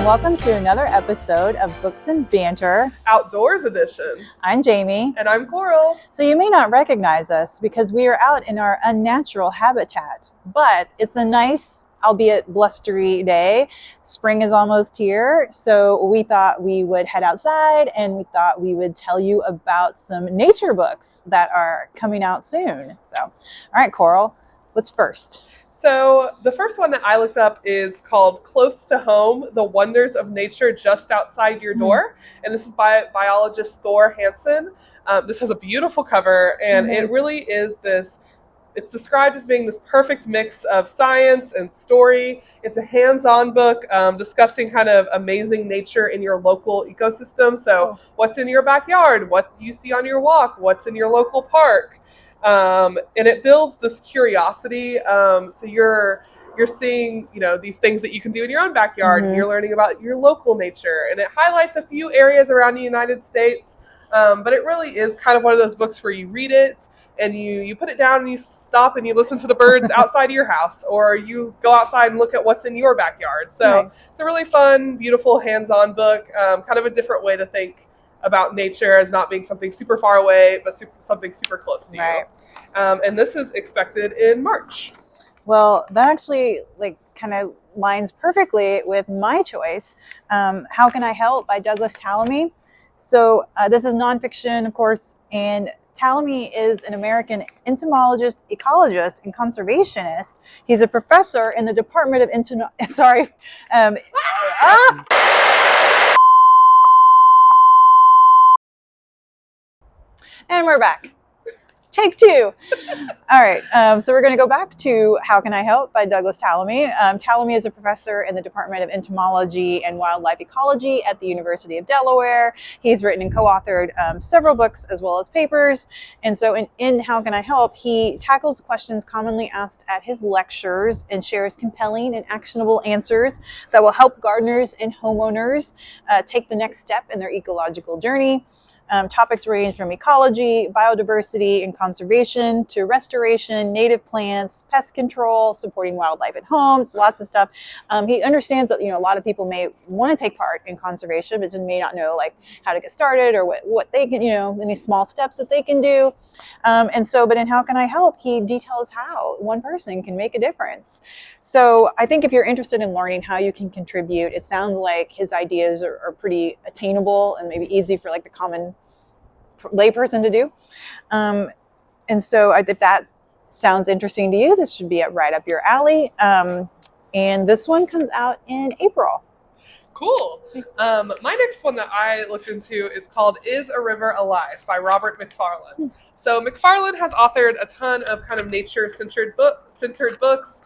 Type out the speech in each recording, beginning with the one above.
welcome to another episode of Books and Banter. Outdoors edition. I'm Jamie. And I'm Coral. So you may not recognize us because we are out in our unnatural habitat, but it's a nice, albeit blustery day. Spring is almost here, so we thought we would head outside and we thought we would tell you about some nature books that are coming out soon. So, all right, Coral, what's first? So the first one that I looked up is called Close to Home, The Wonders of Nature Just Outside Your Door. And this is by biologist Thor Hanson. This has a beautiful cover, and it really is this, it's described as being this perfect mix of science and story. It's a hands-on book discussing kind of amazing nature in your local ecosystem. So what's in your backyard? What do you see on your walk? What's in your local park? And it builds this curiosity. So you're seeing, these things that you can do in your own backyard, and you're learning about your local nature. And it highlights a few areas around the United States. But it really is kind of one of those books where you read it and you put it down and you stop and you listen to the birds outside of your house, or you go outside and look at what's in your backyard. So It's a really fun, beautiful, hands-on book, kind of a different way to think about nature as not being something super far away, but something super close to you. And this is expected in March. Well, that actually kind of lines perfectly with my choice. How Can I Help by Douglas Tallamy. So this is nonfiction, of course, and Tallamy is an American entomologist, ecologist, and conservationist. He's a professor in the Department of And we're back. Take two. All right. So we're going to go back to How Can I Help by Douglas Tallamy. Tallamy is a professor in the Department of Entomology and Wildlife Ecology at the University of Delaware. He's written and co-authored several books as well as papers. And so in How Can I Help, he tackles questions commonly asked at his lectures and shares compelling and actionable answers that will help gardeners and homeowners take the next step in their ecological journey. Topics range from ecology, biodiversity, and conservation to restoration, native plants, pest control, supporting wildlife at homes, lots of stuff. He understands that a lot of people may want to take part in conservation, but just may not know how to get started or what they can, any small steps that they can do. But in How Can I Help, he details how one person can make a difference. So I think if you're interested in learning how you can contribute, it sounds like his ideas are pretty attainable and maybe easy for the common layperson to do. If that sounds interesting to you, this should be right up your alley. And this one comes out in April. Cool. My next one that I looked into is called Is a River Alive by Robert Macfarlane. So Macfarlane has authored a ton of kind of nature-centered books,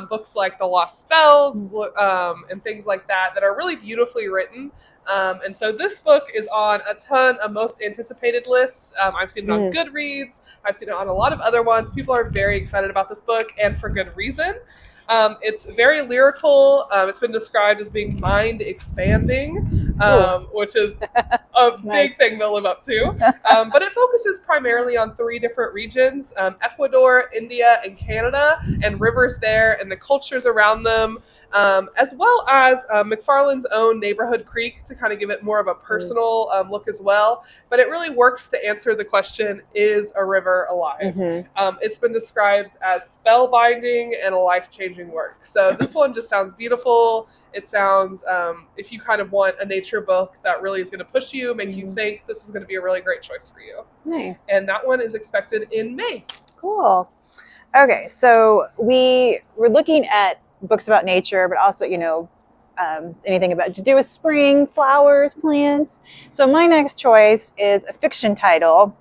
books like The Lost Spells, and things like that are really beautifully written. And so this book is on a ton of most anticipated lists. I've seen it on Goodreads. I've seen it on a lot of other ones. People are very excited about this book, and for good reason. It's very lyrical. It's been described as being mind expanding, which is a big thing to live up to. But it focuses primarily on 3 different regions, Ecuador, India, and Canada, and rivers there and the cultures around them. As well as Macfarlane's own neighborhood creek to kind of give it more of a personal look as well. But it really works to answer the question, is a river alive? It's been described as spellbinding and a life-changing work. So this one just sounds beautiful. It sounds, if you kind of want a nature book that really is going to push you, make you think, this is going to be a really great choice for you. Nice. And that one is expected in May. Cool. Okay, so we're looking at books about nature, but also, anything about to do with spring, flowers, plants. So my next choice is a fiction title.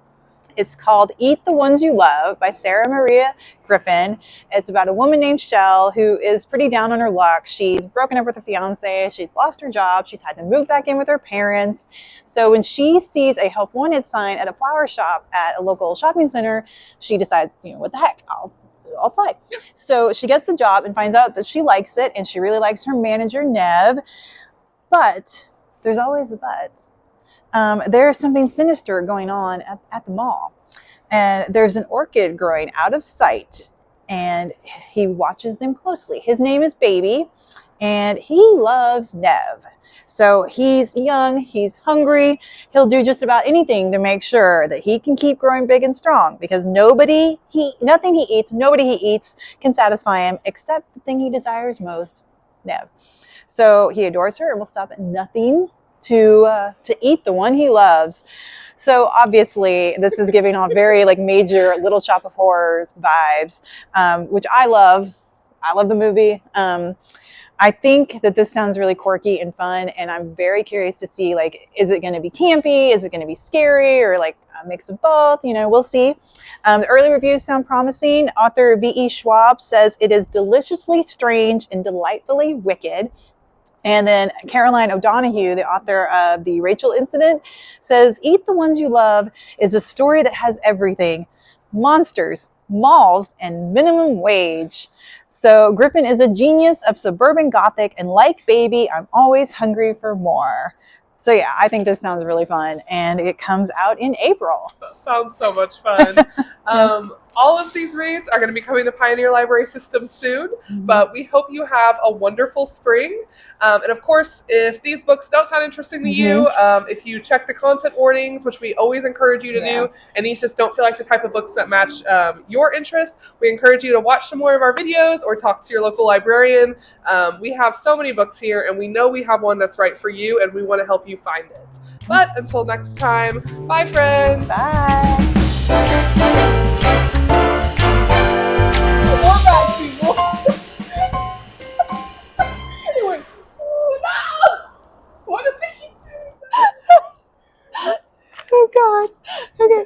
It's called Eat the Ones You Love by Sarah Maria Griffin. It's about a woman named Shell who is pretty down on her luck. She's broken up with her fiance. She's lost her job. She's had to move back in with her parents. So when she sees a help wanted sign at a flower shop at a local shopping center, she decides, what the heck, I'll apply. So she gets the job and finds out that she likes it, and she really likes her manager, Nev. But there's always a but. There's something sinister going on at the mall. And there's an orchid growing out of sight, and he watches them closely. His name is Baby, and he loves Nev. So he's young, he's hungry, he'll do just about anything to make sure that he can keep growing big and strong, because nothing he eats can satisfy him except the thing he desires most, Nev. So he adores her and will stop at nothing to eat the one he loves. So obviously, this is giving off very like major Little Shop of Horrors vibes, which I love. I love the movie. I think that this sounds really quirky and fun, and I'm very curious to see, like, is it going to be campy? Is it going to be scary, or like a mix of both? You know, we'll see. The early reviews sound promising. Author V.E. Schwab says it is deliciously strange and delightfully wicked. And then Caroline O'Donoghue, the author of The Rachel Incident, says Eat the Ones You Love is a story that has everything: monsters, malls, and minimum wage. So Griffin is a genius of suburban gothic, and like Baby, I'm always hungry for more. So yeah, I think this sounds really fun, and it comes out in April. That sounds so much fun. All of these reads are going to be coming to Pioneer Library System soon, but we hope you have a wonderful spring. And of course, if these books don't sound interesting to you, if you check the content warnings, which we always encourage you to do, and these just don't feel like the type of books that match your interest, we encourage you to watch some more of our videos or talk to your local librarian. We have so many books here, and we know we have one that's right for you, and we want to help you find it. But until next time, bye friends! Bye! What does he keep doing? Oh God. Okay.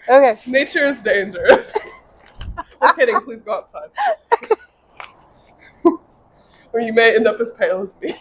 Okay. Nature is dangerous. We're kidding. Please go outside. Or you may end up as pale as me.